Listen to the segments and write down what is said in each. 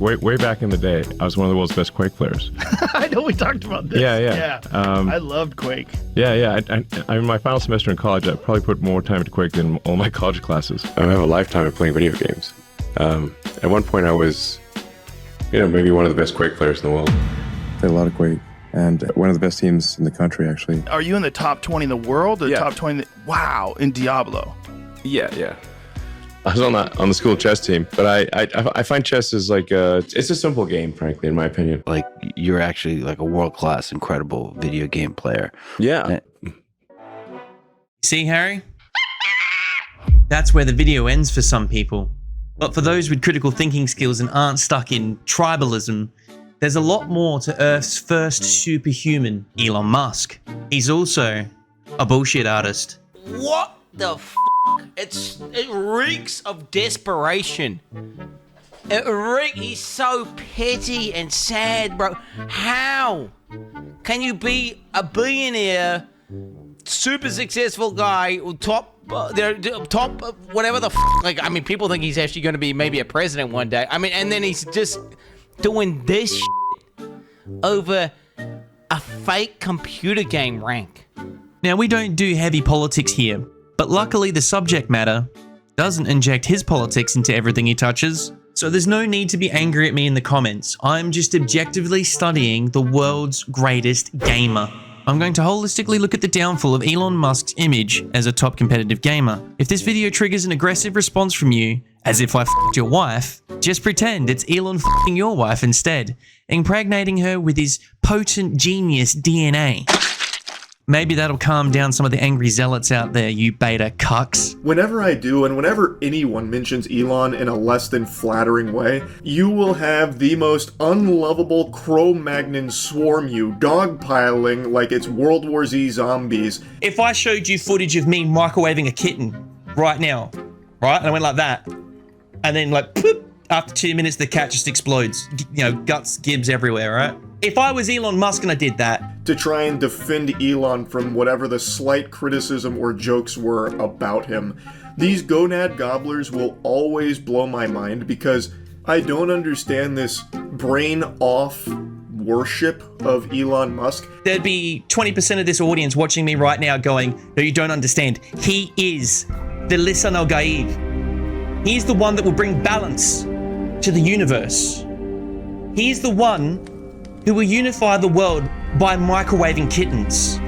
way back in the day, I was one of the world's best Quake players. I know we talked about this. Yeah. I loved Quake. Yeah. I in my final semester in college, I probably put more time into Quake than all my college classes. I have a lifetime of playing video games. At one point, I was, maybe one of the best Quake players in the world. Played a lot of Quake, and one of the best teams in the country, actually. Are you in the top 20 in the world, or Yeah. top 20? Wow, in Diablo. Yeah. I was on the school chess team, but I find chess is like it's a simple game, frankly, in my opinion. Like, you're actually like a world-class, incredible video game player. Yeah. See, Harry? That's where the video ends for some people. But for those with critical thinking skills and aren't stuck in tribalism, there's a lot more to Earth's first superhuman, Elon Musk. He's also a bullshit artist. What the f***? It reeks of desperation. He's so petty and sad, bro. How can you be a billionaire, super successful guy, top whatever the f***? Like, I mean, people think he's actually going to be maybe a president one day. I mean, and then he's just doing this shit over a fake computer game rank. Now, we don't do heavy politics here, but luckily the subject matter doesn't inject his politics into everything he touches, so there's no need to be angry at me in the comments. I'm just objectively studying the world's greatest gamer. I'm going to holistically look at the downfall of Elon Musk's image as a top competitive gamer. If this video triggers an aggressive response from you, as if I f***ed your wife, just pretend it's Elon f***ing your wife instead, impregnating her with his potent genius DNA. Maybe that'll calm down some of the angry zealots out there, you beta cucks. Whenever I do, and whenever anyone mentions Elon in a less than flattering way, you will have the most unlovable Cro-Magnon swarm you, dogpiling like it's World War Z zombies. If I showed you footage of me microwaving a kitten right now, right, and I went like that, and then like, poop, after 2 minutes the cat just explodes, guts, gibs everywhere, right? If I was Elon Musk and I did that, to try and defend Elon from whatever the slight criticism or jokes were about him. These gonad gobblers will always blow my mind because I don't understand this brain-off worship of Elon Musk. there'd be 20% of this audience watching me right now going, no, you don't understand. He is the Lisan al-Gaib. He's the one that will bring balance to the universe. He's the one who will unify the world by microwaving kittens.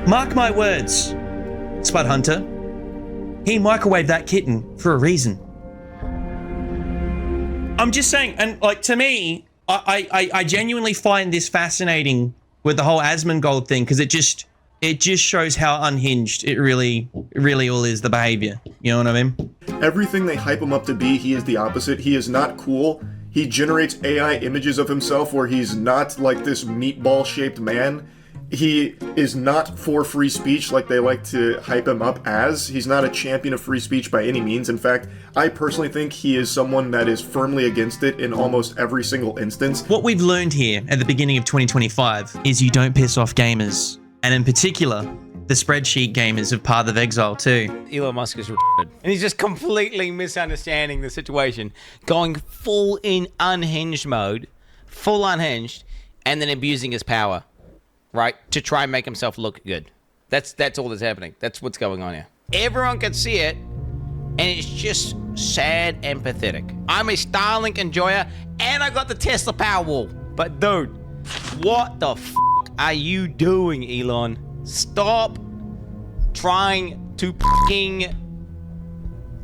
Mark my words, Spud Hunter. He microwaved that kitten for a reason. I'm just saying, and like to me, I genuinely find this fascinating with the whole Asmongold thing because it just shows how unhinged it really all is, the behavior. You know what I mean? Everything they hype him up to be, he is the opposite. He is not cool. He generates AI images of himself where he's not like this meatball-shaped man. He is not for free speech like they like to hype him up as. He's not a champion of free speech by any means. In fact, I personally think he is someone that is firmly against it in almost every single instance. What we've learned here at the beginning of 2025 is you don't piss off gamers. And in particular, the spreadsheet gamers of Path of Exile too. Elon Musk is retarded. And he's just completely misunderstanding the situation, going full in unhinged mode, full unhinged, and then abusing his power, right? To try and make himself look good. That's all that's happening. That's what's going on here. Everyone can see it, and it's just sad and pathetic. I'm a Starlink enjoyer, and I got the Tesla Powerwall. But dude, what the f*** are you doing, Elon? Stop trying to f***ing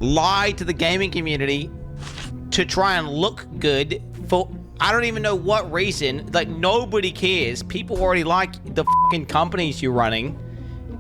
lie to the gaming community to try and look good for I don't even know what reason. Like, nobody cares. People already like the f***ing companies you're running.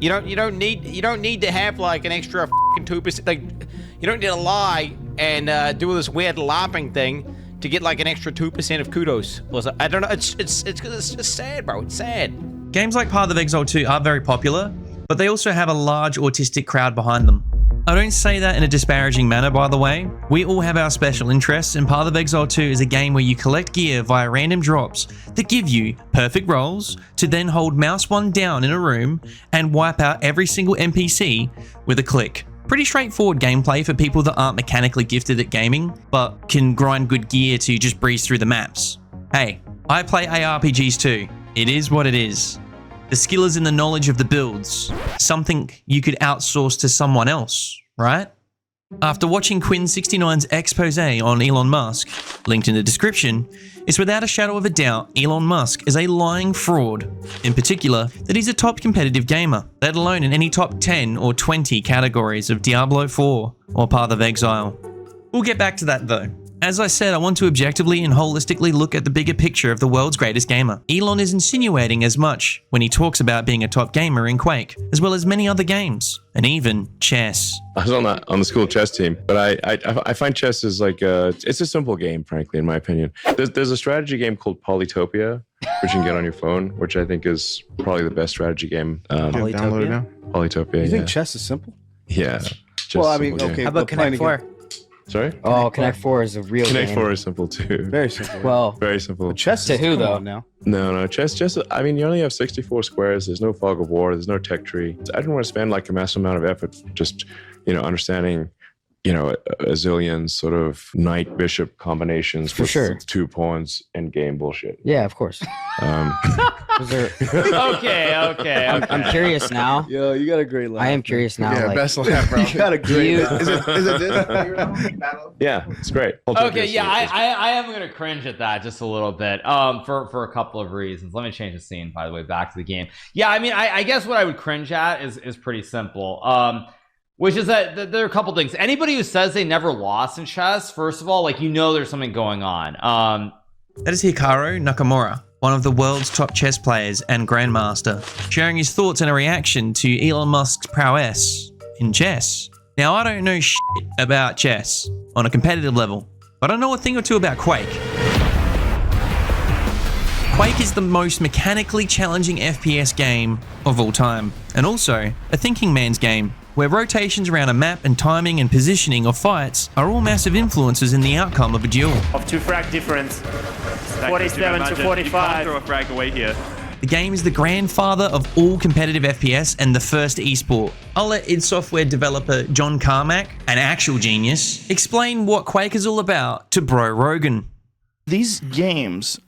You don't need to have like an extra f***ing 2%. Like, you don't need to lie and do this weird LARPing thing to get like an extra 2% of kudos. I don't know. It's just sad, bro. It's sad. Games like Path of Exile 2 are very popular, but they also have a large autistic crowd behind them. I don't say that in a disparaging manner, by the way. We all have our special interests, and Path of Exile 2 is a game where you collect gear via random drops that give you perfect rolls to then hold mouse 1 down in a room and wipe out every single NPC with a click. Pretty straightforward gameplay for people that aren't mechanically gifted at gaming, but can grind good gear to just breeze through the maps. Hey, I play ARPGs too. It is what it is. The skill is in the knowledge of the builds, something you could outsource to someone else, right? After watching Quinn69's expose on Elon Musk, linked in the description, it's without a shadow of a doubt Elon Musk is a lying fraud, in particular that he's a top competitive gamer, let alone in any top 10 or 20 categories of Diablo 4 or Path of Exile. We'll get back to that though. As I said, I want to objectively and holistically look at the bigger picture of the world's greatest gamer. Elon is insinuating as much when he talks about being a top gamer in Quake, as well as many other games, and even chess. I was on the school chess team, but I find chess is like it's a simple game, frankly, in my opinion. There's a strategy game called Polytopia, which you can get on your phone, which I think is probably the best strategy game. Download it now. Polytopia. You think chess is simple? Yeah. Well, I mean, simple game. okay. How about Connect 4? Sorry? Oh, Connect 4 is a real Connect game. 4 is simple too. Very simple. Well, Very simple. Chess To is who, come though? on now. No, chess. I mean, you only have 64 squares. There's no fog of war. There's no tech tree. I didn't want to spend like a massive amount of effort just, understanding, a zillion sort of knight bishop combinations For with sure. 2 pawns and game bullshit. yeah, of course. Was there- Okay. I'm curious now. Yo, you got a great laugh. I am curious now. Yeah, like, best laugh, bro. You got a great you- laugh. Is it this? Yeah, it's great. Okay, yeah, I am gonna cringe at that just a little bit. For a couple of reasons. Let me change the scene, by the way, back to the game. Yeah, I mean, I guess what I would cringe at is pretty simple. Which is that there are a couple things. Anybody who says they never lost in chess, first of all, like, there's something going on. That is Hikaru Nakamura, one of the world's top chess players and grandmaster, sharing his thoughts and a reaction to Elon Musk's prowess in chess. Now, I don't know shit about chess on a competitive level, but I know a thing or two about Quake. Quake is the most mechanically challenging FPS game of all time, and also a thinking man's game, where rotations around a map and timing and positioning of fights are all massive influences in the outcome of a duel. Of 2 frag difference, 47 to 45. You can't throw a frag away here. The game is the grandfather of all competitive FPS and the first esport. I'll let id Software developer John Carmack, an actual genius, explain what Quake is all about to Bro Rogan. These games,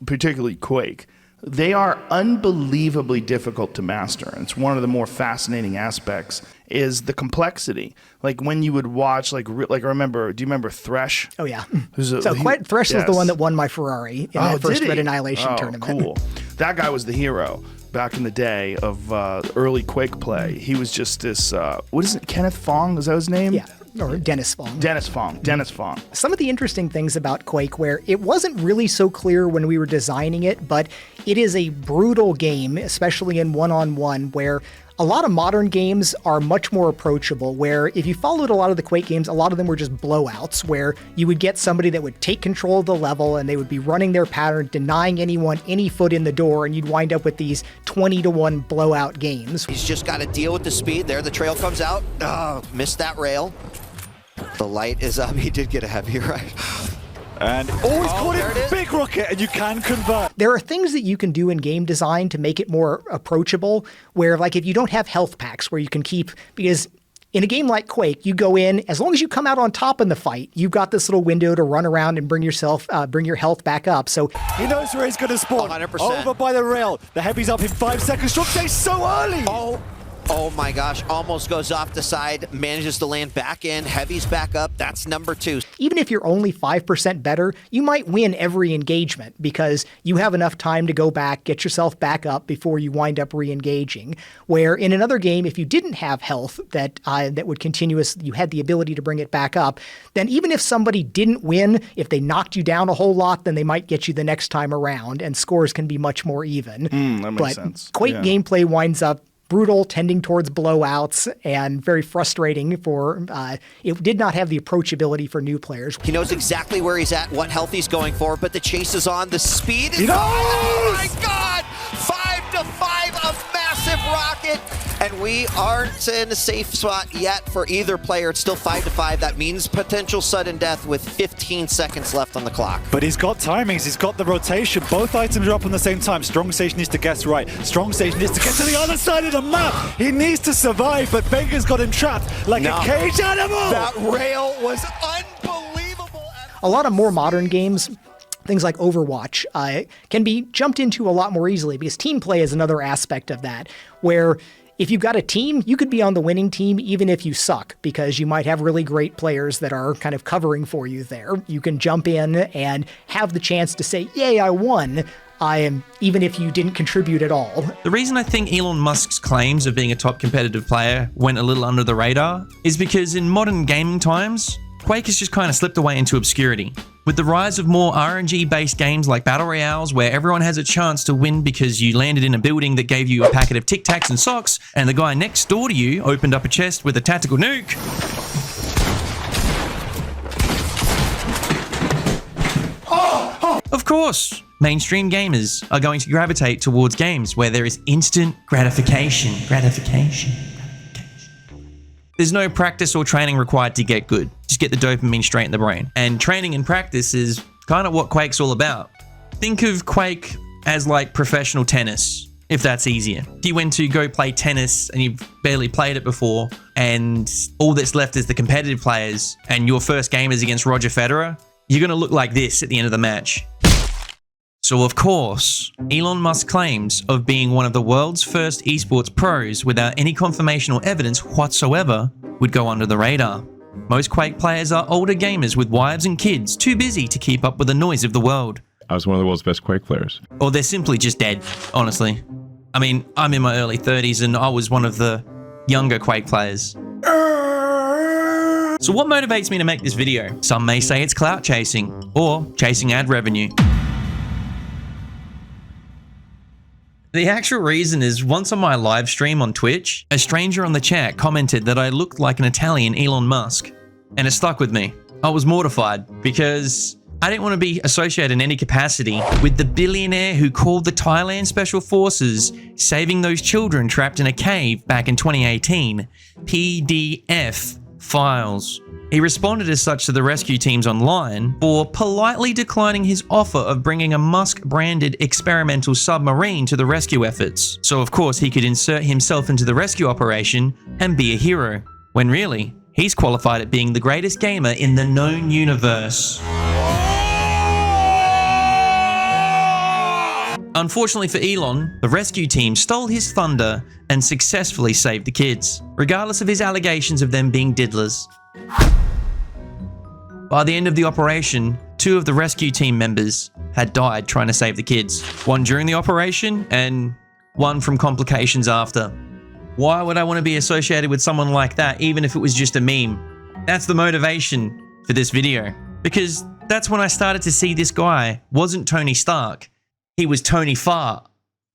particularly Quake, they are unbelievably difficult to master. And it's one of the more fascinating aspects is the complexity. Like when you would watch, do you remember Thresh? Oh, yeah. Yes. Thresh was the one that won my Ferrari in that first did he? Red Annihilation tournament. Cool. That guy was the hero back in the day of early Quake play. He was just this, what is it, Kenneth Fong? Is that his name? Yeah, or Dennis Fong. Dennis Fong. Some of the interesting things about Quake, where it wasn't really so clear when we were designing it, but it is a brutal game, especially in one-on-one, where a lot of modern games are much more approachable, where if you followed a lot of the Quake games, a lot of them were just blowouts, where you would get somebody that would take control of the level and they would be running their pattern, denying anyone any foot in the door, and you'd wind up with these 20-to-1 blowout games. He's just got to deal with the speed. There, the trail comes out. Missed that rail. The light is up. He did get a heavy, right? And he's caught it. Big rocket, and you can convert. There are things that you can do in game design to make it more approachable, where like if you don't have health packs where you can keep, because in a game like Quake, you go in, as long as you come out on top in the fight, you've got this little window to run around and bring your health back up. So He knows where he's going to spawn. 100%. Over by the rail. The heavy's up in 5 seconds. Drop stays so early. Oh my gosh, almost goes off the side, manages to land back in, heavy's back up, that's number 2. even if you're only 5% better, you might win every engagement because you have enough time to go back, get yourself back up before you wind up re-engaging. Where in another game, if you didn't have health that would you had the ability to bring it back up, then even if somebody didn't win, if they knocked you down a whole lot, then they might get you the next time around, and scores can be much more even. That makes sense. Quake gameplay winds up brutal, tending towards blowouts, and very frustrating for, it did not have the approachability for new players. He knows exactly where he's at, what health he's going for, but the chase is on, the speed is He knows! Oh my god! 5 to 5, a massive rocket! And we aren't in a safe spot yet for either player. It's still 5-5. That means potential sudden death with 15 seconds left on the clock. But he's got timings, he's got the rotation. Both items are up on the same time. Strong Sage needs to guess right. Strong Sage needs to get to the other side of the map. He needs to survive, but Baker's got him trapped like a cage animal. That rail was unbelievable. A lot of more modern games, things like Overwatch, can be jumped into a lot more easily because team play is another aspect of that, where if you've got a team, you could be on the winning team even if you suck, because you might have really great players that are kind of covering for you there. You can jump in and have the chance to say, yay, I won, even if you didn't contribute at all. The reason I think Elon Musk's claims of being a top competitive player went a little under the radar is because in modern gaming times, Quake has just kind of slipped away into obscurity. With the rise of more RNG-based games like Battle Royales, where everyone has a chance to win because you landed in a building that gave you a packet of Tic Tacs and socks, and the guy next door to you opened up a chest with a tactical nuke. Of course, mainstream gamers are going to gravitate towards games where there is instant gratification. There's no practice or training required to get good. Just get the dopamine straight in the brain. And training and practice is kind of what Quake's all about. Think of Quake as like professional tennis, if that's easier. If you went to go play tennis and you've barely played it before, and all that's left is the competitive players, and your first game is against Roger Federer, you're going to look like this at the end of the match. So of course, Elon Musk claims of being one of the world's first esports pros without any confirmation or evidence whatsoever would go under the radar. Most Quake players are older gamers with wives and kids too busy to keep up with the noise of the world. I was one of the world's best Quake players. Or they're simply just dead, honestly. I mean, I'm in my early 30s and I was one of the younger Quake players. So what motivates me to make this video? Some may say it's clout chasing or chasing ad revenue. The actual reason is once on my live stream on Twitch, a stranger on the chat commented that I looked like an Italian Elon Musk, and it stuck with me. I was mortified because I didn't want to be associated in any capacity with the billionaire who called the Thailand Special Forces saving those children trapped in a cave back in 2018 PDF files. He responded as such to the rescue teams online for politely declining his offer of bringing a Musk-branded experimental submarine to the rescue efforts. So of course he could insert himself into the rescue operation and be a hero, when really, he's qualified at being the greatest gamer in the known universe. Unfortunately for Elon, the rescue team stole his thunder and successfully saved the kids, regardless of his allegations of them being diddlers. By the end of the operation, 2 of the rescue team members had died trying to save the kids. One during the operation and one from complications after. Why would I want to be associated with someone like that even if it was just a meme? That's the motivation for this video. Because that's when I started to see this guy wasn't Tony Stark. He was Tony Fart.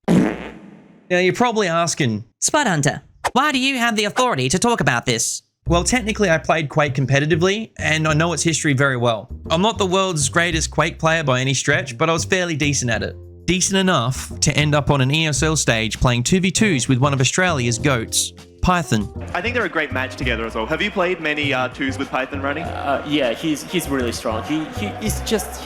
Now you're probably asking, Spud Hunter, why do you have the authority to talk about this? Well, technically I played Quake competitively, and I know its history very well. I'm not the world's greatest Quake player by any stretch, but I was fairly decent at it. Decent enough to end up on an ESL stage playing 2v2s with one of Australia's GOATs, Python. I think they're a great match together as well. Have you played many 2s with Python running? Yeah, he's really strong. He's just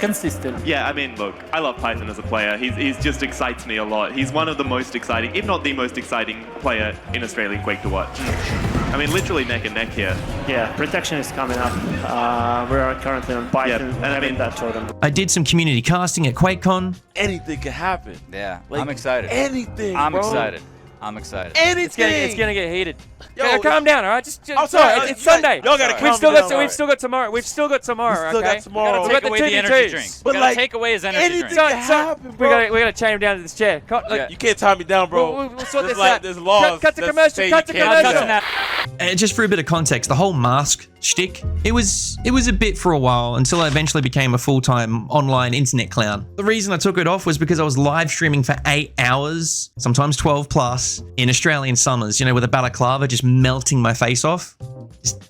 consistent. Yeah, I mean, look, I love Python as a player. He's just excites me a lot. He's one of the most exciting, if not the most exciting player in Australian Quake to watch. I mean, literally neck and neck here. Yeah, protection is coming up. We are currently on Python, and I mean that totem. I did some community casting at QuakeCon. Anything could happen. Yeah, like, I'm excited. Anything, I'm bro. excited. I'm excited. Anything. It's gonna get heated. Yo, calm down, all right? Just I'm sorry. It's Sunday. Y'all gotta We've still calm got tomorrow. We've still got tomorrow. We still got tomorrow. We gotta take away the energy drink. But We gotta like, take away his energy anything drink. can happen, bro. We gotta chain him down to this chair. You can't tie me down, bro. We'll sort this like, out. There's laws. Cut the that commercial. say Cut you the can't do commercial. that. Just for a bit of context, the whole mask shtick, it was a bit for a while until I eventually became a full-time online internet clown. The reason I took it off was because I was live streaming for 8 hours, sometimes 12 plus, in Australian summers, with a balaclava just melting my face off.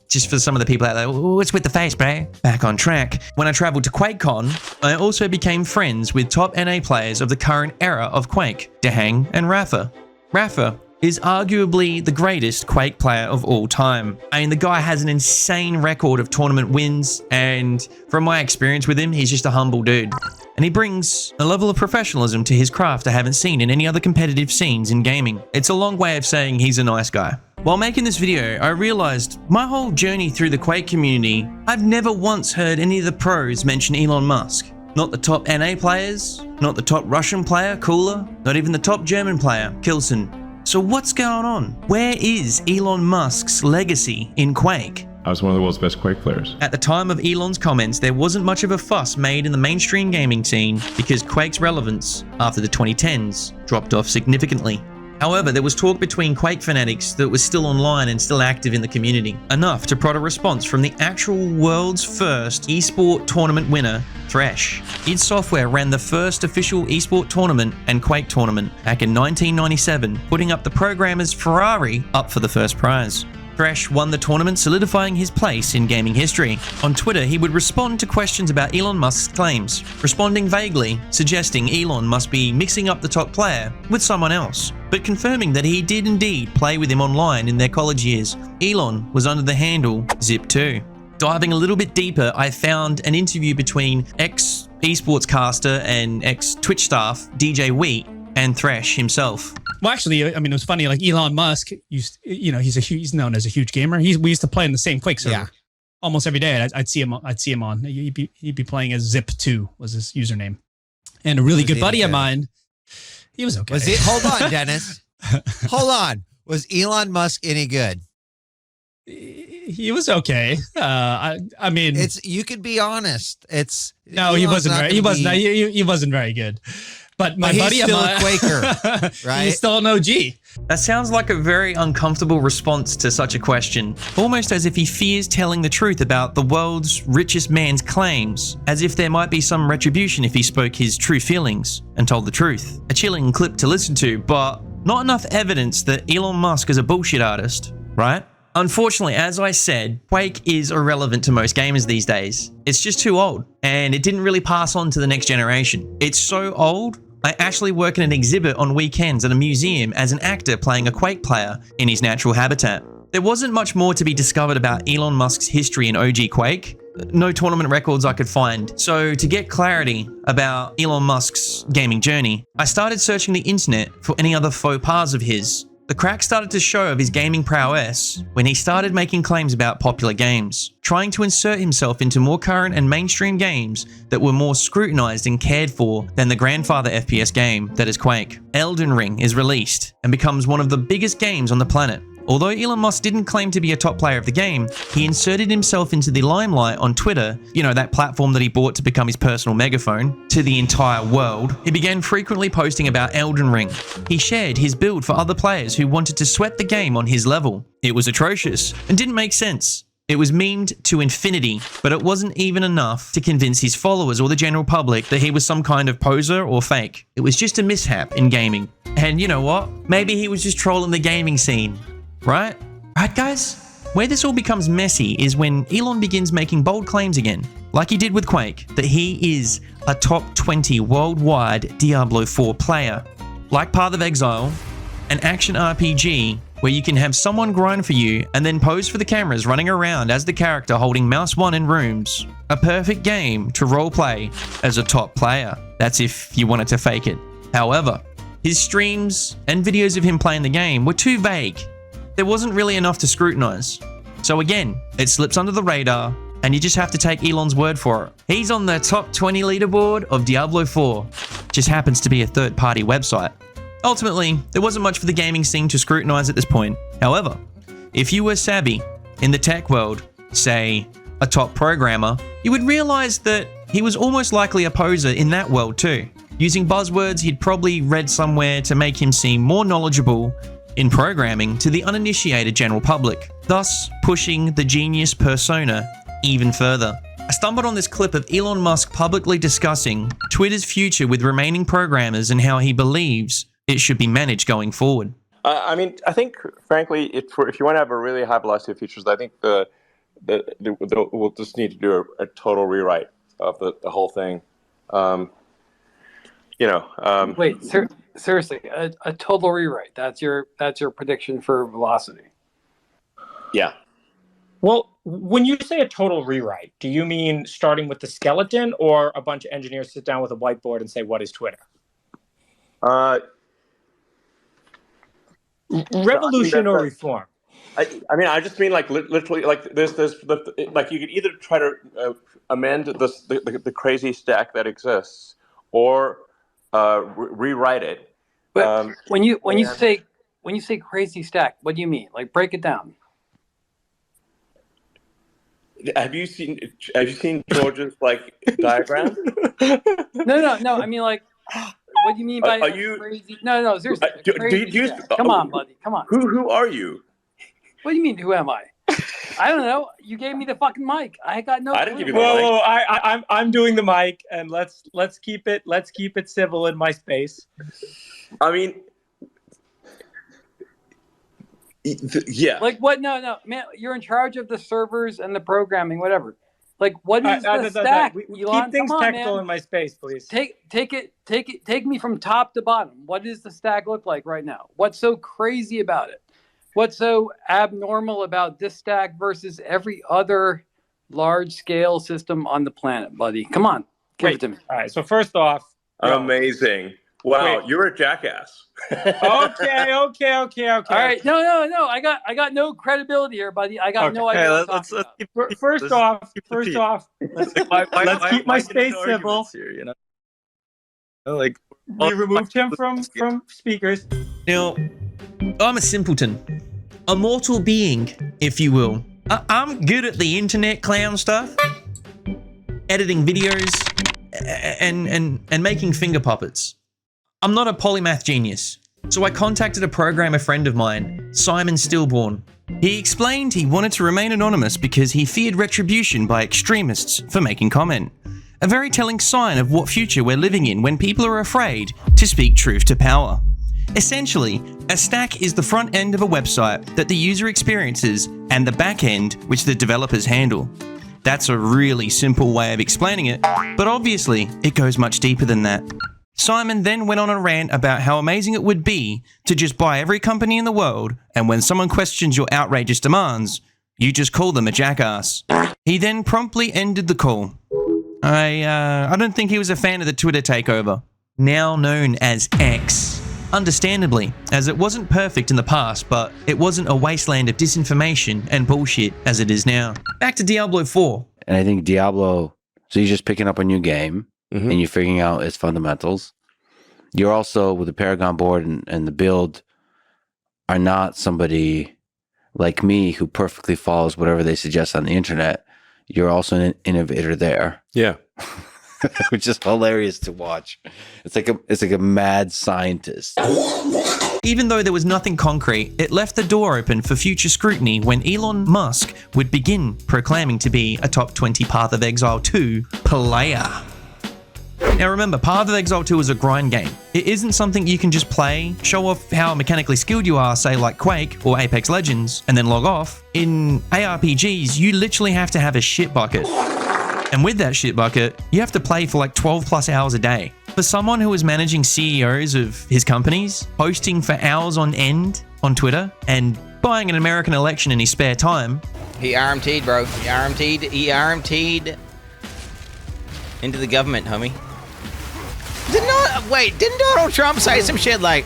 Just for some of the people out there, what's with the face, bro? Back on track. When I traveled to QuakeCon, I also became friends with top NA players of the current era of Quake, Dehang and Rafa. Rafa is arguably the greatest Quake player of all time. I mean, the guy has an insane record of tournament wins, and from my experience with him, he's just a humble dude. And he brings a level of professionalism to his craft I haven't seen in any other competitive scenes in gaming. It's a long way of saying he's a nice guy. While making this video, I realized my whole journey through the Quake community, I've never once heard any of the pros mention Elon Musk. Not the top NA players, not the top Russian player, Cooler, not even the top German player, Kilson. So what's going on? Where is Elon Musk's legacy in Quake? I was one of the world's best Quake players. At the time of Elon's comments, there wasn't much of a fuss made in the mainstream gaming scene because Quake's relevance after the 2010s dropped off significantly. However, there was talk between Quake fanatics that was still online and still active in the community, enough to prod a response from the actual world's first esport tournament winner, Thresh. id Software ran the first official esport tournament and Quake tournament back in 1997, putting up the programmer's Ferrari up for the first prize. Thresh won the tournament, solidifying his place in gaming history. On Twitter, he would respond to questions about Elon Musk's claims, responding vaguely, suggesting Elon must be mixing up the top player with someone else, but confirming that he did indeed play with him online in their college years. Elon was under the handle Zip2. Diving a little bit deeper, I found an interview between ex-esports caster and ex-Twitch staff DJ Wheat and Thresh himself. Well, actually, I mean, it was funny. Like Elon Musk, he's known as a huge gamer. We used to play in the same Quake server almost every day. I'd see him on. He'd be playing as Zip2 was his username, and a really good buddy of mine. He was okay. Hold on, Dennis. Hold on. Was Elon Musk any good? He was okay. I mean, you could be honest. He wasn't very good. But my buddy, he's still a Quaker, right? He's still an OG. That sounds like a very uncomfortable response to such a question, almost as if he fears telling the truth about the world's richest man's claims, as if there might be some retribution if he spoke his true feelings and told the truth. A chilling clip to listen to, but not enough evidence that Elon Musk is a bullshit artist, right? Unfortunately, as I said, Quake is irrelevant to most gamers these days. It's just too old, and it didn't really pass on to the next generation. It's so old, I actually work in an exhibit on weekends at a museum as an actor playing a Quake player in his natural habitat. There wasn't much more to be discovered about Elon Musk's history in OG Quake. No tournament records I could find. So to get clarity about Elon Musk's gaming journey, I started searching the internet for any other faux pas of his. The crack started to show of his gaming prowess when he started making claims about popular games, trying to insert himself into more current and mainstream games that were more scrutinized and cared for than the grandfather FPS game that is Quake. Elden Ring is released and becomes one of the biggest games on the planet. Although Elon Musk didn't claim to be a top player of the game, he inserted himself into the limelight on Twitter, that platform that he bought to become his personal megaphone, to the entire world. He began frequently posting about Elden Ring. He shared his build for other players who wanted to sweat the game on his level. It was atrocious and didn't make sense. It was memed to infinity, but it wasn't even enough to convince his followers or the general public that he was some kind of poser or fake. It was just a mishap in gaming. And you know what? Maybe he was just trolling the gaming scene. Right? Right, guys? Where this all becomes messy is when Elon begins making bold claims again, like he did with Quake, that he is a top 20 worldwide Diablo 4 player. Like Path of Exile, an action RPG where you can have someone grind for you and then pose for the cameras running around as the character holding mouse 1 in rooms. A perfect game to roleplay as a top player. That's if you wanted to fake it. However, his streams and videos of him playing the game were too vague. There wasn't really enough to scrutinize. So again, it slips under the radar, and you just have to take Elon's word for it. He's on the top 20 leaderboard of Diablo 4. Just happens to be a third-party website. Ultimately, there wasn't much for the gaming scene to scrutinize at this point. However, if you were savvy in the tech world, say a top programmer, you would realize that he was almost likely a poser in that world too, using buzzwords he'd probably read somewhere to make him seem more knowledgeable in programming to the uninitiated general public, thus pushing the genius persona even further. I stumbled on this clip of Elon Musk publicly discussing Twitter's future with remaining programmers and how he believes it should be managed going forward. I I think, frankly, if you want to have a really high velocity of features, I think we'll just need to do a total rewrite of the whole thing. Wait, seriously, a total rewrite. That's your prediction for Velocity. Yeah. Well, when you say a total rewrite, do you mean starting with the skeleton, or a bunch of engineers sit down with a whiteboard and say, "What is Twitter"? Revolution or reform? I just mean like literally like there's like you could either try to amend the crazy stack that exists or rewrite it. But when you say crazy stack, what do you mean? Like, break it down. Have you seen George's like diagram? No. I mean, like, what do you mean by crazy? No, seriously. Come on, buddy. Come on. Who are you? What do you mean? Who am I? I don't know. You gave me the fucking mic. I got no. I didn't give you the mic. Whoa! I'm doing the mic, and let's keep it civil in my space. I mean, yeah. Like what? No, man. You're in charge of the servers and the programming, whatever. Like, what is the stack? Elon? Keep things Come on, technical man. in my space, please. Take me from top to bottom. What does the stack look like right now? What's so crazy about it? What's so abnormal about this stack versus every other large-scale system on the planet, buddy? Come on, give it to me. All right. So first off, amazing. Wow, you're a jackass. Okay. All right, no. I got no credibility here, buddy. I got no idea. First off, let's keep my space civil. Here, we removed him from speakers. Now, I'm a simpleton, a mortal being, if you will. I'm good at the internet clown stuff, editing videos, and making finger puppets. I'm not a polymath genius, so I contacted a programmer friend of mine, Simon Stillborn. He explained he wanted to remain anonymous because he feared retribution by extremists for making comment. A very telling sign of what future we're living in when people are afraid to speak truth to power. Essentially, a stack is the front end of a website that the user experiences and the back end which the developers handle. That's a really simple way of explaining it, but obviously it goes much deeper than that. Simon then went on a rant about how amazing it would be to just buy every company in the world, and when someone questions your outrageous demands, you just call them a jackass. He then promptly ended the call. I don't think he was a fan of the Twitter takeover, now known as X. Understandably, as it wasn't perfect in the past, but it wasn't a wasteland of disinformation and bullshit as it is now. Back to Diablo 4. And I think Diablo, so you're just picking up a new game and you're figuring out its fundamentals. You're also, with the Paragon board and the build, are not somebody like me who perfectly follows whatever they suggest on the internet. You're also an innovator there. Yeah. Which is hilarious to watch. It's like a mad scientist. Even though there was nothing concrete, it left the door open for future scrutiny when Elon Musk would begin proclaiming to be a top 20 Path of Exile 2 player. Now remember, Path of Exile 2 is a grind game. It isn't something you can just play, show off how mechanically skilled you are, say like Quake or Apex Legends, and then log off. In ARPGs, you literally have to have a shit bucket. And with that shit bucket, you have to play for like 12 plus hours a day. For someone who is managing CEOs of his companies, posting for hours on end on Twitter, and buying an American election in his spare time. He RMT'd, bro. He RMT'd into the government, homie. Didn't Donald Trump say some shit like,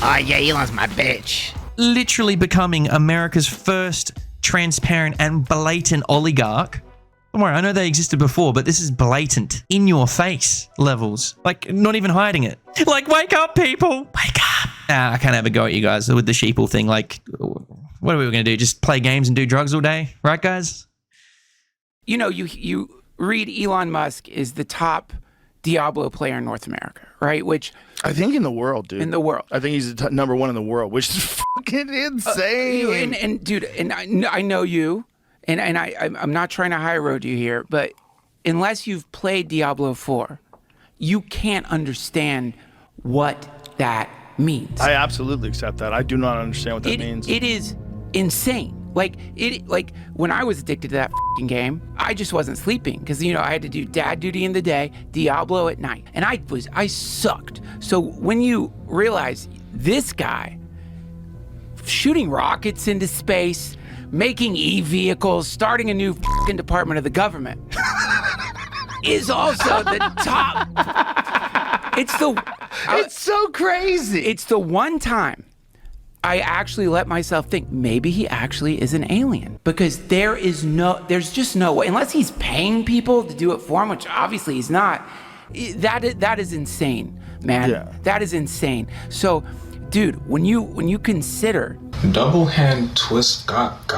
oh yeah, Elon's my bitch? Literally becoming America's first transparent and blatant oligarch. Don't worry, I know they existed before, but this is blatant, in your face levels. Like, not even hiding it. Like, wake up, people! Wake up! I can't have a go at you guys with the sheeple thing. Like, what are we going to do? Just play games and do drugs all day? Right, guys? You know, you read Elon Musk is the top Diablo player in North America, right? Which I think in the world, dude. In the world. I think he's the number one in the world, which is fucking insane. And dude, and I know you, and I'm not trying to high road you here, but unless you've played Diablo 4, you can't understand what that means. I absolutely accept that. I do not understand what that means. It is insane. Like when I was addicted to that fucking game, I just wasn't sleeping because I had to do dad duty in the day, Diablo at night, and I sucked. So when you realize this guy shooting rockets into space, making e-vehicles, starting a new fucking department of the government is also the top. It's so crazy. It's the one time I actually let myself think maybe he actually is an alien, because there's just no way, unless he's paying people to do it for him, which obviously he's not. That is insane, man. Yeah. That is insane. So, dude, when you consider double hand twist Gawk.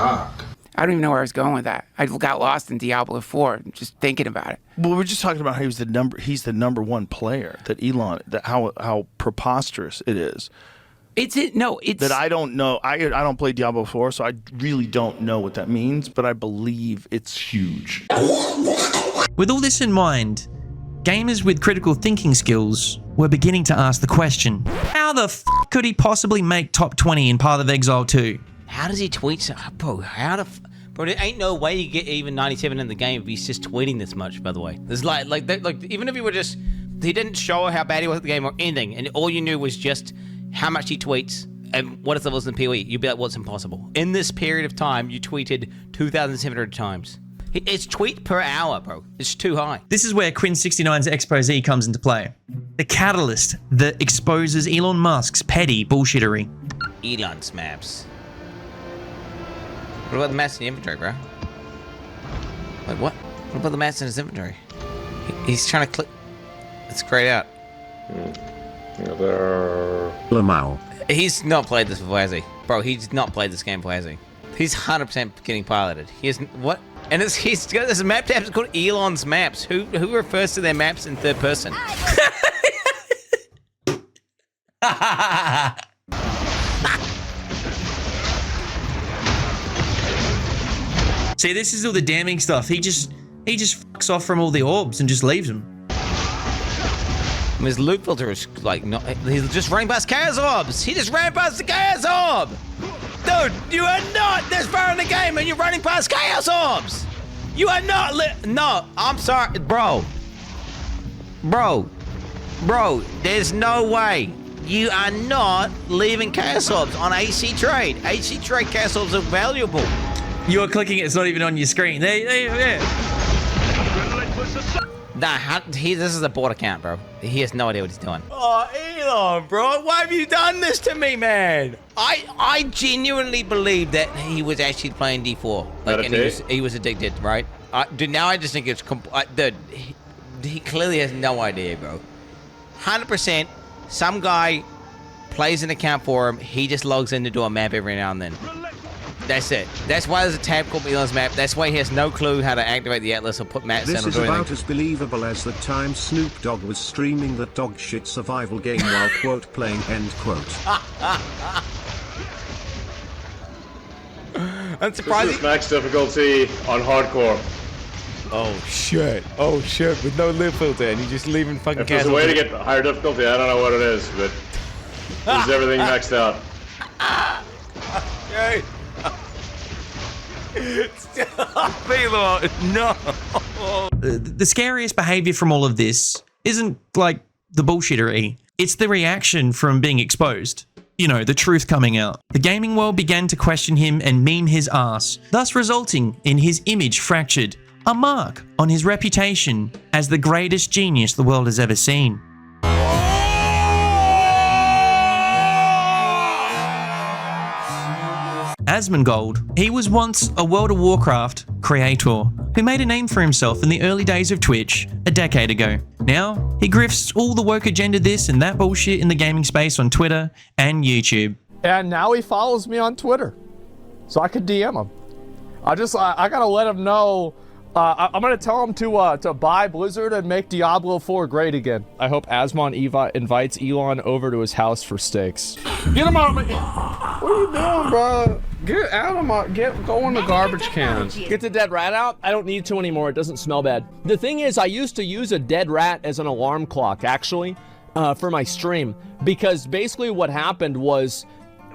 I don't even know where I was going with that. I got lost in Diablo 4 just thinking about it. Well, we're just talking about how he's the number one player. That Elon, how preposterous it is. It's that I don't know. I don't play Diablo 4, so I really don't know what that means. But I believe it's huge. With all this in mind, gamers with critical thinking skills were beginning to ask the question: how the f could he possibly make top 20 in Path of Exile 2? How does he tweet so, bro? Bro, there ain't no way you get even 97 in the game if he's just tweeting this much. By the way, there's like even if he were just, he didn't show how bad he was at the game or anything, and all you knew was just how much he tweets and what his levels in PoE. You'd be like, what's impossible? In this period of time, you tweeted 2,700 times. It's tweet per hour, bro. It's too high. This is where Quinn69's expose comes into play. The catalyst that exposes Elon Musk's petty bullshittery. Elon's maps. What about the maps in the inventory, bro? Like what? What about the maps in his inventory? He's trying to click. It's grayed out. Lamau. He's not played this before, has he? Bro, he's not played this game before, has he? He's 100% getting piloted. He isn't. What? And he's got this map tab called Elon's Maps. Who refers to their maps in third person? See, this is all the damning stuff. He just fucks off from all the orbs and just leaves them. His loot filter is like not. He's just running past chaos orbs. He just ran past the chaos orb. Dude, you are not this far in the game and you're running past chaos orbs. You are not no, I'm sorry, bro. There's no way. You are not leaving chaos orbs on AC Trade. AC Trade chaos orbs are valuable. You're clicking it, it's not even on your screen. There. Nah, this is a bot account, bro. He has no idea what he's doing. Oh, Elon, bro, why have you done this to me, man? I genuinely believe that he was actually playing D4. Like, and he was addicted, right? Dude, now I just think it's dude, he clearly has no idea, bro. 100%, some guy plays an account for him. He just logs in to do a map every now and then. That's it. That's why there's a tab called Elon's Map. That's why he has no clue how to activate the Atlas or put maps in or do anything. This is about as believable as the time Snoop Dogg was streaming that dog shit survival game while quote playing end quote. Unsurprising. This is max difficulty on hardcore. Oh shit! With no loot filter, and you just leaving fucking. If there's a way to get higher difficulty, I don't know what it is, but there's everything maxed out. Okay. Stop, Elon! No. The scariest behavior from all of this isn't like the bullshittery. It's the reaction from being exposed. You know, the truth coming out. The gaming world began to question him and meme his ass, thus resulting in his image fractured, a mark on his reputation as the greatest genius the world has ever seen. Asmongold, he was once a World of Warcraft creator who made a name for himself in the early days of Twitch a decade ago. Now, he grifts all the woke agenda this and that bullshit in the gaming space on Twitter and YouTube. And now he follows me on Twitter, so I could DM him. I gotta let him know. I'm gonna tell him to buy Blizzard and make Diablo 4 great again. I hope Asmon invites Elon over to his house for steaks. Get him out of me! What are you doing, bro? Get out of my, go in the garbage can. Get the dead rat out? I don't need to anymore, it doesn't smell bad. The thing is, I used to use a dead rat as an alarm clock, actually, for my stream. Because basically what happened was,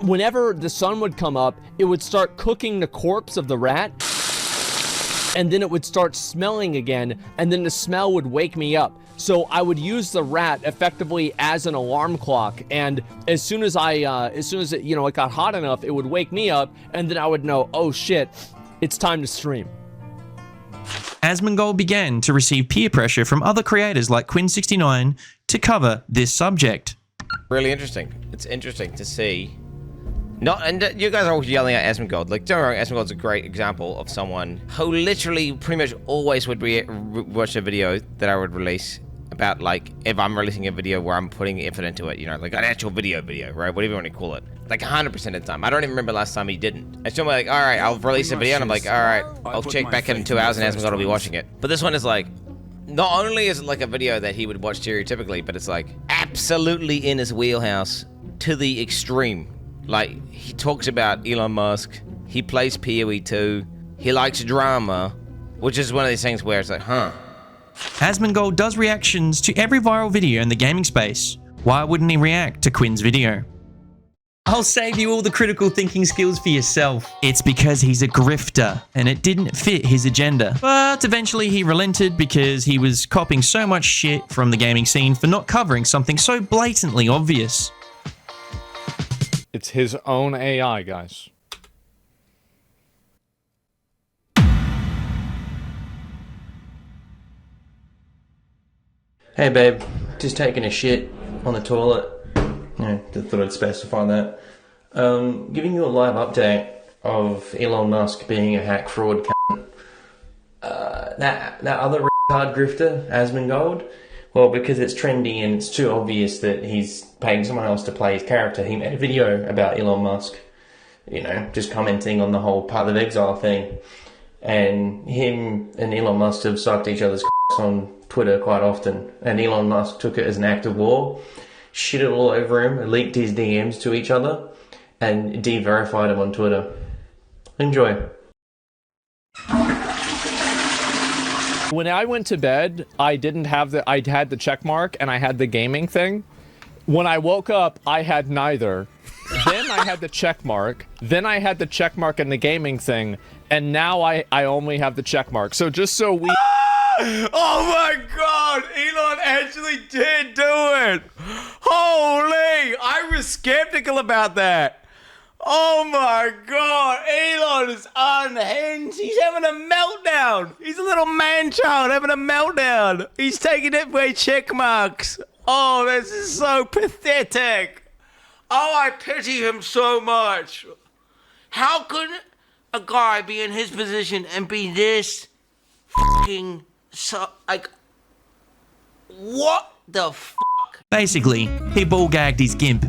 whenever the sun would come up, it would start cooking the corpse of the rat, and then it would start smelling again, and then the smell would wake me up. So I would use the rat effectively as an alarm clock, and as soon as it, you know, it got hot enough, it would wake me up, and then I would know, oh shit, it's time to stream. Asmongold began to receive peer pressure from other creators like Quinn69 to cover this subject. Really interesting. It's interesting to see. And you guys are always yelling at Asmongold. Like, don't worry, Asmongold's a great example of someone who literally pretty much always would watch a video that I would release about, like, if I'm releasing a video where I'm putting effort into it, you know, like an actual video, right? Whatever you want to call it. Like 100% of the time. I don't even remember last time he didn't. It's still like, all right, I'll release a video, and I'm like, all right, I'll check back in 2 hours, and Asmongold will be watching it. But this one is like, not only is it like a video that he would watch stereotypically, but it's like absolutely in his wheelhouse to the extreme. Like, he talks about Elon Musk, he plays PoE 2, he likes drama, which is one of these things where it's like, huh. Asmongold does reactions to every viral video in the gaming space. Why wouldn't he react to Quinn's video? I'll save you all the critical thinking skills for yourself. It's because he's a grifter, and it didn't fit his agenda. But eventually he relented because he was copying so much shit from the gaming scene for not covering something so blatantly obvious. It's his own AI, guys. Hey babe, just taking a shit on the toilet. Yeah, just thought I'd specify that. Giving you a live update of Elon Musk being a hack fraud cunt. That other retard grifter, Asmongold, well, because it's trendy and it's too obvious that he's paying someone else to play his character, he made a video about Elon Musk, you know, just commenting on the whole Path of Exile thing. And him and Elon Musk have sucked each other's on Twitter quite often. And Elon Musk took it as an act of war, shit it all over him, leaked his DMs to each other, and de-verified him on Twitter. Enjoy. When I went to bed, I had the check mark and I had the gaming thing. When I woke up, I had neither. Then I had the check mark. Then I had the check mark and the gaming thing. And now I only have the check mark. So just so we... Oh my god! Elon actually did do it! Holy! I was skeptical about that. Oh my god! Elon is unhinged. He's having a meltdown. He's a little man-child having a meltdown. He's taking it by check marks. Oh, this is so pathetic. Oh, I pity him so much. How could a guy be in his position and be this fucking... So, like, what the fuck? Basically, he ball-gagged his gimp.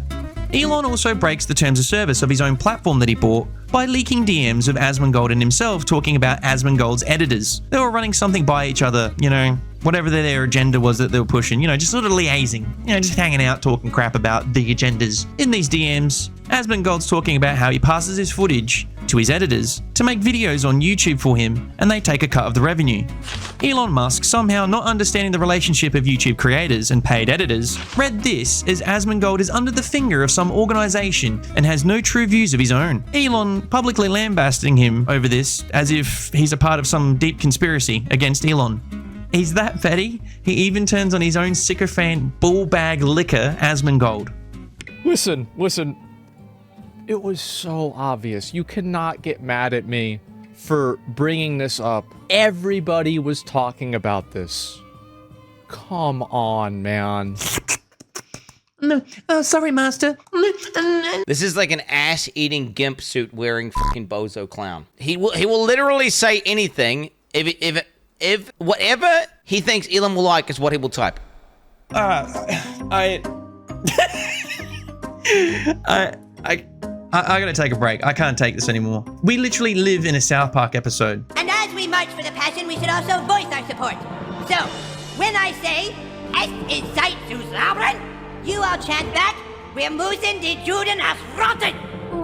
Elon also breaks the terms of service of his own platform that he bought by leaking DMs of Asmongold and himself talking about Asmongold's editors. They were running something by each other, you know, whatever their agenda was that they were pushing, you know, just sort of liaising, you know, just hanging out, talking crap about the agendas. In these DMs, Asmongold's talking about how he passes his footage to his editors to make videos on YouTube for him, and they take a cut of the revenue. Elon Musk, somehow not understanding the relationship of YouTube creators and paid editors, read this as Asmongold is under the finger of some organization and has no true views of his own. Elon publicly lambasting him over this as if he's a part of some deep conspiracy against Elon. He's that petty, he even turns on his own sycophant bullbag licker, Asmongold. Listen. It was so obvious. You cannot get mad at me for bringing this up. Everybody was talking about this. Come on, man. No, oh, sorry, master. This is like an ass-eating gimp suit wearing fucking bozo clown. He will literally say anything if whatever he thinks Elon will like is what he will type. I gotta take a break. I can't take this anymore. We literally live in a South Park episode. And as we march for the passion, we should also voice our support. So, when I say, Es ist Zeit zu labern, you all chant back, wir müssen die Juden ausrotten.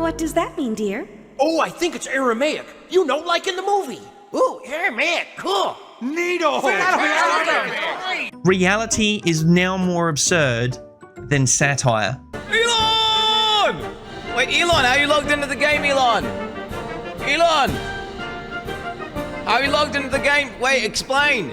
What does that mean, dear? Oh, I think it's Aramaic. You know, like in the movie. Ooh, Aramaic, cool. Neato. Reality is now more absurd than satire. Elon! Wait, Elon, how are you logged into the game, Elon? Elon! How are you logged into the game? Wait, explain.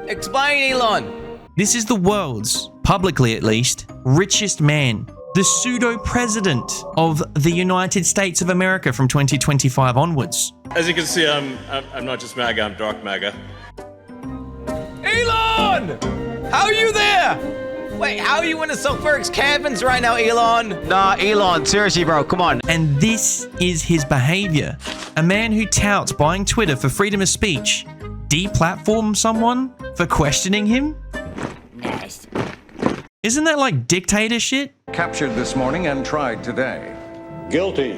Explain, Elon. This is the world's, publicly at least, richest man. The pseudo-president of the United States of America from 2025 onwards. As you can see, I'm not just MAGA, I'm dark MAGA. Elon! How are you there? Wait, how are you in the Sulfurix caverns right now, Elon? Nah, Elon, seriously, bro, come on. And this is his behavior. A man who touts buying Twitter for freedom of speech, deplatform someone for questioning him? Isn't that like dictator shit? Captured this morning and tried today. Guilty.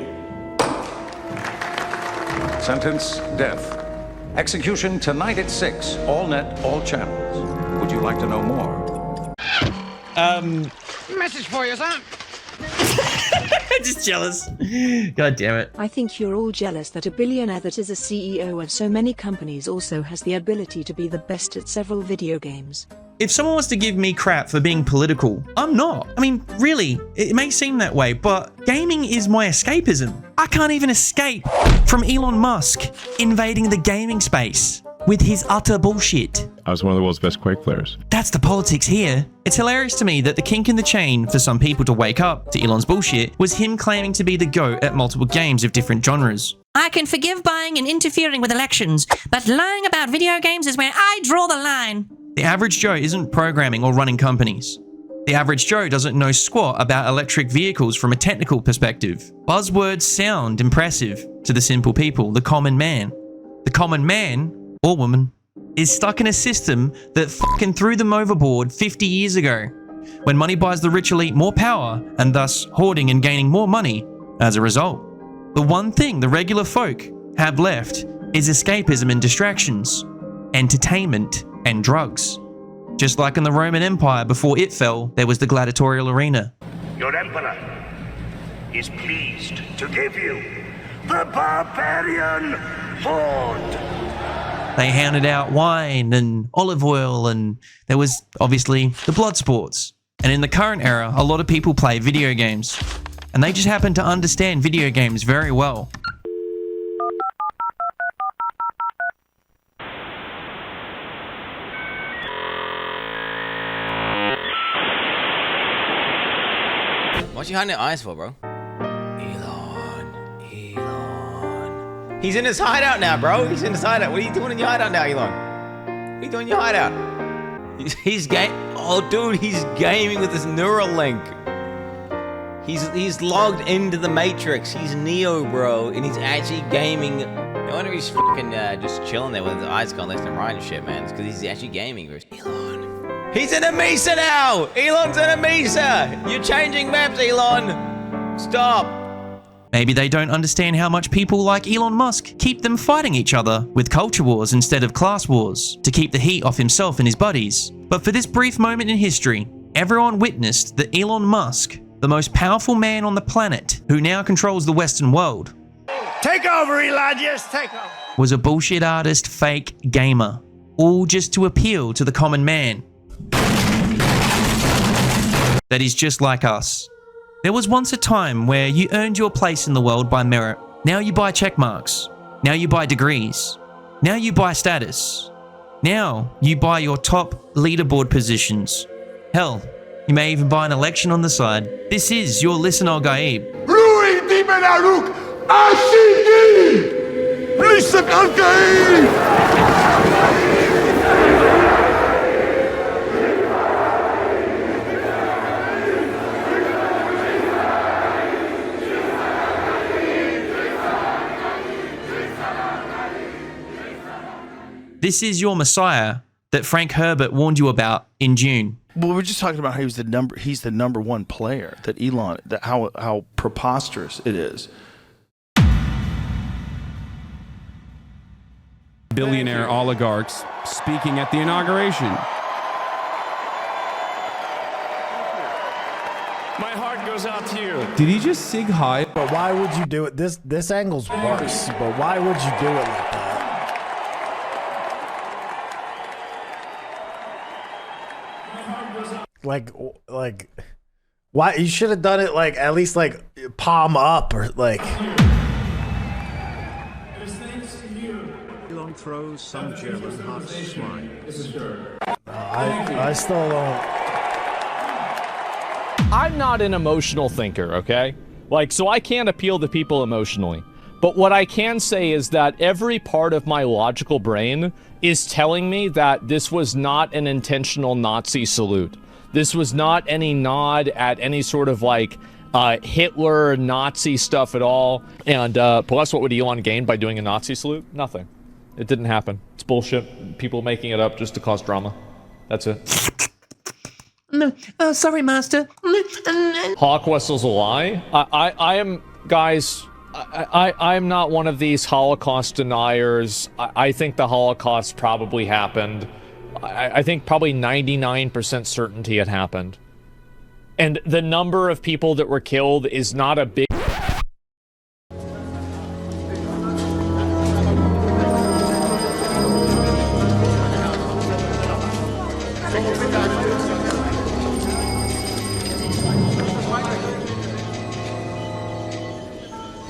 Sentence, death. Execution tonight at 6. All net, all channels. Would you like to know more? Message for you, son. Just jealous. God damn it. I think you're all jealous that a billionaire that is a CEO of so many companies also has the ability to be the best at several video games. If someone wants to give me crap for being political, I'm not. I mean, really, it may seem that way, but gaming is my escapism. I can't even escape from Elon Musk invading the gaming space with his utter bullshit. I was one of the world's best Quake players. That's the politics here. It's hilarious to me that the kink in the chain for some people to wake up to Elon's bullshit was him claiming to be the GOAT at multiple games of different genres. I can forgive buying and interfering with elections, but lying about video games is where I draw the line. The average Joe isn't programming or running companies. The average Joe doesn't know squat about electric vehicles from a technical perspective. Buzzwords sound impressive to the simple people, the common man. The common man, or woman, is stuck in a system that fucking threw them overboard 50 years ago, when money buys the rich elite more power and thus hoarding and gaining more money as a result. The one thing the regular folk have left is escapism and distractions, entertainment and drugs. Just like in the Roman Empire before it fell, there was the gladiatorial arena. Your emperor is pleased to give you the barbarian horde. They handed out wine and olive oil, and there was obviously the blood sports. And in the current era, a lot of people play video games, and they just happen to understand video games very well. What you hiding your eyes for, bro? Elon. He's in his hideout now, bro. He's in his hideout. What are you doing in your hideout now, Elon? What are you doing in your hideout? He's oh, dude, he's gaming with this Neuralink. He's logged into the Matrix. He's Neo, bro, and he's actually gaming. I wonder if he's fucking just chilling there with his eyes going left and right and shit, man. It's because he's actually gaming. Elon. He's in a Mesa now! Elon's in a Mesa! You're changing maps, Elon! Stop! Maybe they don't understand how much people like Elon Musk keep them fighting each other with culture wars instead of class wars to keep the heat off himself and his buddies. But for this brief moment in history, everyone witnessed that Elon Musk, the most powerful man on the planet who now controls the Western world, Take over, Elon, just take over. was a bullshit artist, fake gamer, all just to appeal to the common man. That is just like us. There was once a time where you earned your place in the world by merit. Now you buy check marks. Now you buy degrees. Now you buy status. Now you buy your top leaderboard positions. Hell, you may even buy an election on the side. This is your Listen Al Gaib. Rui di Menaruk, Ashidi! Listen Al Gaib! This is your Messiah that Frank Herbert warned you about in Dune. Well, we're just talking about how he's the number one player, that Elon, that how preposterous it is. Billionaire oligarchs speaking at the inauguration. My heart goes out to you. Did he just sig high? But why would you do it? This angle's worse. But why would you do it like that? Like Why you should have done it like at least like palm up or like. Elon throws some German hot smile. I still don't. I'm not an emotional thinker, okay? Like, so I can't appeal to people emotionally. But what I can say is that every part of my logical brain is telling me that this was not an intentional Nazi salute. This was not any nod at any sort of like Hitler Nazi stuff at all. And plus, what would Elon gain by doing a Nazi salute? Nothing. It didn't happen. It's bullshit. People making it up just to cause drama. That's it. No, oh, sorry, Master. Hawk whistle's a lie. I am, guys. I'm not one of these Holocaust deniers. I think the Holocaust probably happened. I think probably 99% certainty it happened. And the number of people that were killed is not a big...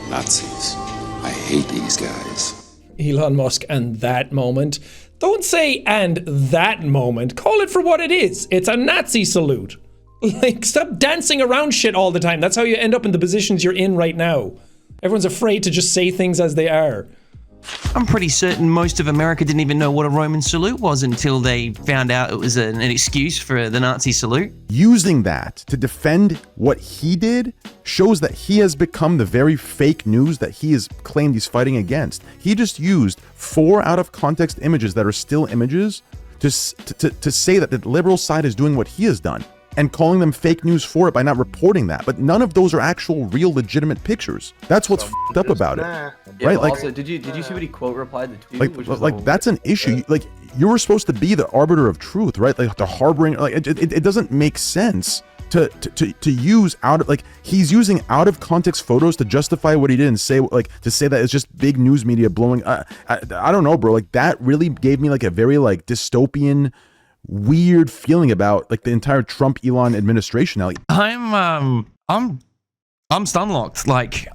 Nazis. I hate these guys. Elon Musk and that moment. Don't say "and that moment." Call it for what it is. It's a Nazi salute. Like, stop dancing around shit all the time. That's how you end up in the positions you're in right now. Everyone's afraid to just say things as they are. I'm pretty certain most of America didn't even know what a Roman salute was until they found out it was an excuse for the Nazi salute. Using that to defend what he did shows that he has become the very fake news that he has claimed he's fighting against. He just used 4 out of context images that are still images to say that the liberal side is doing what he has done and calling them fake news for it by not reporting that. But none of those are actual, real, legitimate pictures. That's what's f***ed up about it. Yeah, right? Like, also, did you see what he quote replied to tweet? Like that's an issue. Like, you were supposed to be the arbiter of truth, right? Like the harboring. Like it doesn't make sense to use he's using out of context photos to justify what he did and say to say that it's just big news media blowing. I don't know, bro. Like that really gave me like a very like dystopian, weird feeling about like the entire Trump Elon administration now. I'm stunlocked. Like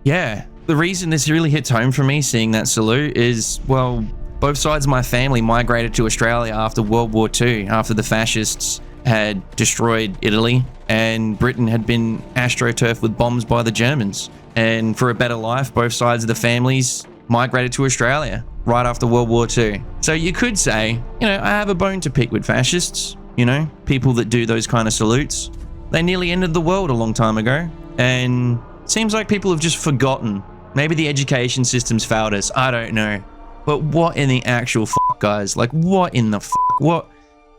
yeah, the reason this really hits home for me seeing that salute is, well, both sides of my family migrated to Australia after World War II, after the fascists had destroyed Italy and Britain had been astroturfed with bombs by the Germans. And for a better life, both sides of the families migrated to Australia right after World War II. So you could say, you know, I have a bone to pick with fascists, you know, people that do those kind of salutes. They nearly ended the world a long time ago, and it seems like people have just forgotten. Maybe the education system's failed us, I don't know. But what in the actual fuck, guys? Like, what in the fuck?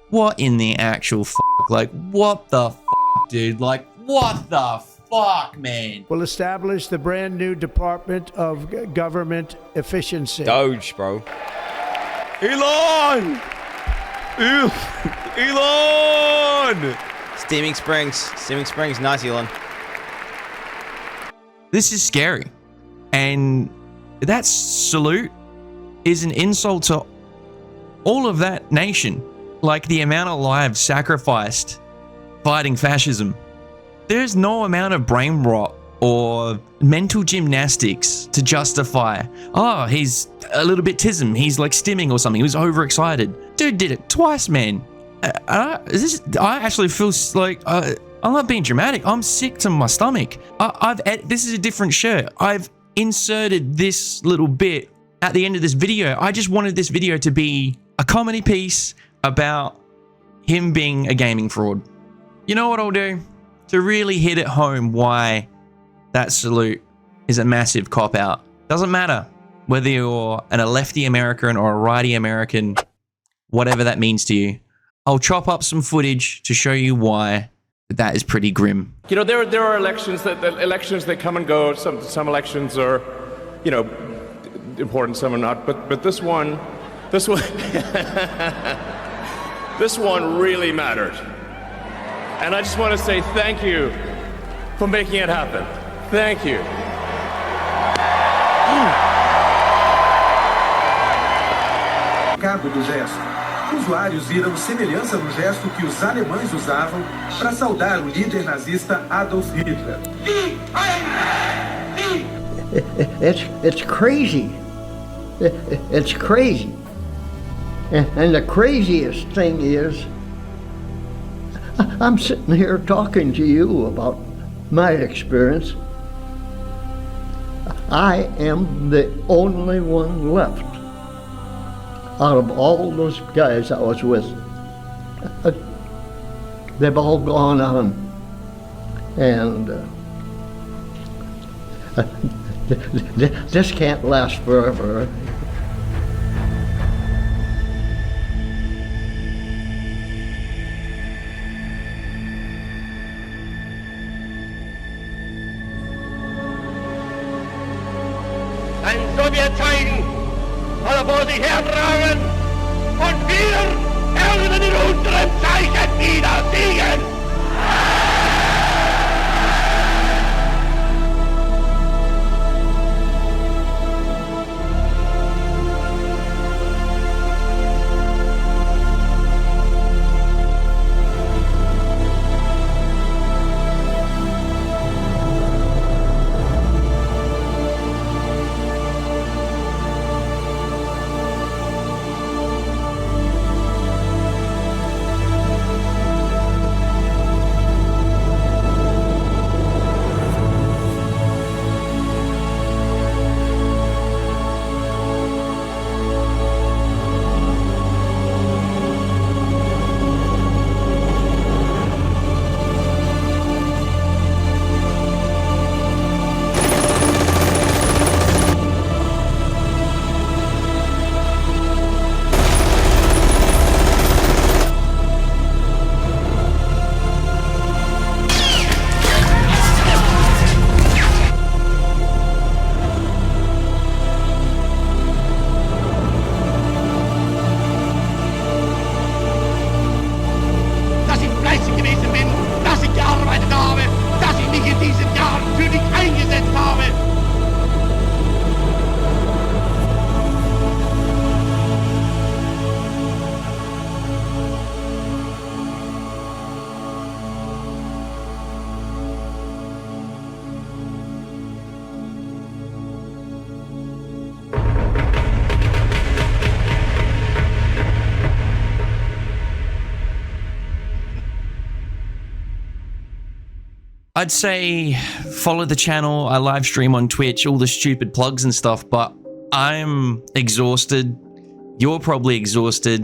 What in the actual fuck? Like, what the fuck, dude? Like, what the fuck, man? We'll establish the brand new Department of Government Efficiency. Doge, bro. Elon! Elon! Steaming Springs, nice, Elon. This is scary. And that salute is an insult to all of that nation. Like the amount of lives sacrificed fighting fascism. There's no amount of brain rot or mental gymnastics to justify, oh, he's a little bit tism, he's like stimming or something, he was overexcited. Dude did it twice, man. I actually feel like, I'm not being dramatic, I'm sick to my stomach. This is a different shirt. I've inserted this little bit at the end of this video. I just wanted this video to be a comedy piece about him being a gaming fraud. You know what I'll do? To really hit it home why that salute is a massive cop-out. Doesn't matter whether you're a lefty American or a righty American, whatever that means to you. I'll chop up some footage to show you why that is pretty grim. You know, there are elections that come and go. Some elections are, you know, important, some are not. But this one this one really mattered. And I just want to say thank you for making it happen. Thank you. Campo do Exército. Usuários viram semelhança no gesto que os alemães usavam para saudar o líder nazista Adolf Hitler. It's crazy. It's crazy. And the craziest thing is, I'm sitting here talking to you about my experience. I am the only one left out of all those guys I was with. They've all gone on, and this can't last forever. Ein Sowjetzeichen soll er vor sich hertragen und wir werden in unserem Zeichen wieder siegen! I'd say follow the channel. I live stream on Twitch, all the stupid plugs and stuff, but I'm exhausted. You're probably exhausted.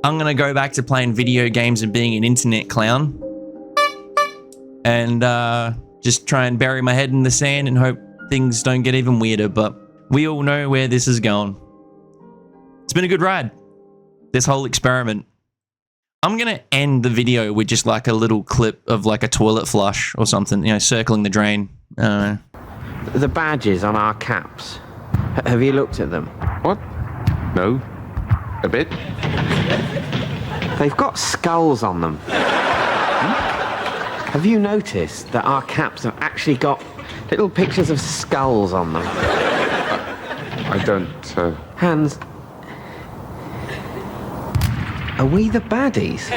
I'm gonna go back to playing video games and being an internet clown. And just try and bury my head in the sand and hope things don't get even weirder, but we all know where this is going. It's been a good ride, this whole experiment. I'm gonna end the video with just like a little clip of like a toilet flush or something, you know, circling the drain. The badges on our caps. Have you looked at them? What? No. A bit? They've got skulls on them. Have you noticed that our caps have actually got little pictures of skulls on them? I don't, Hans, are we the baddies?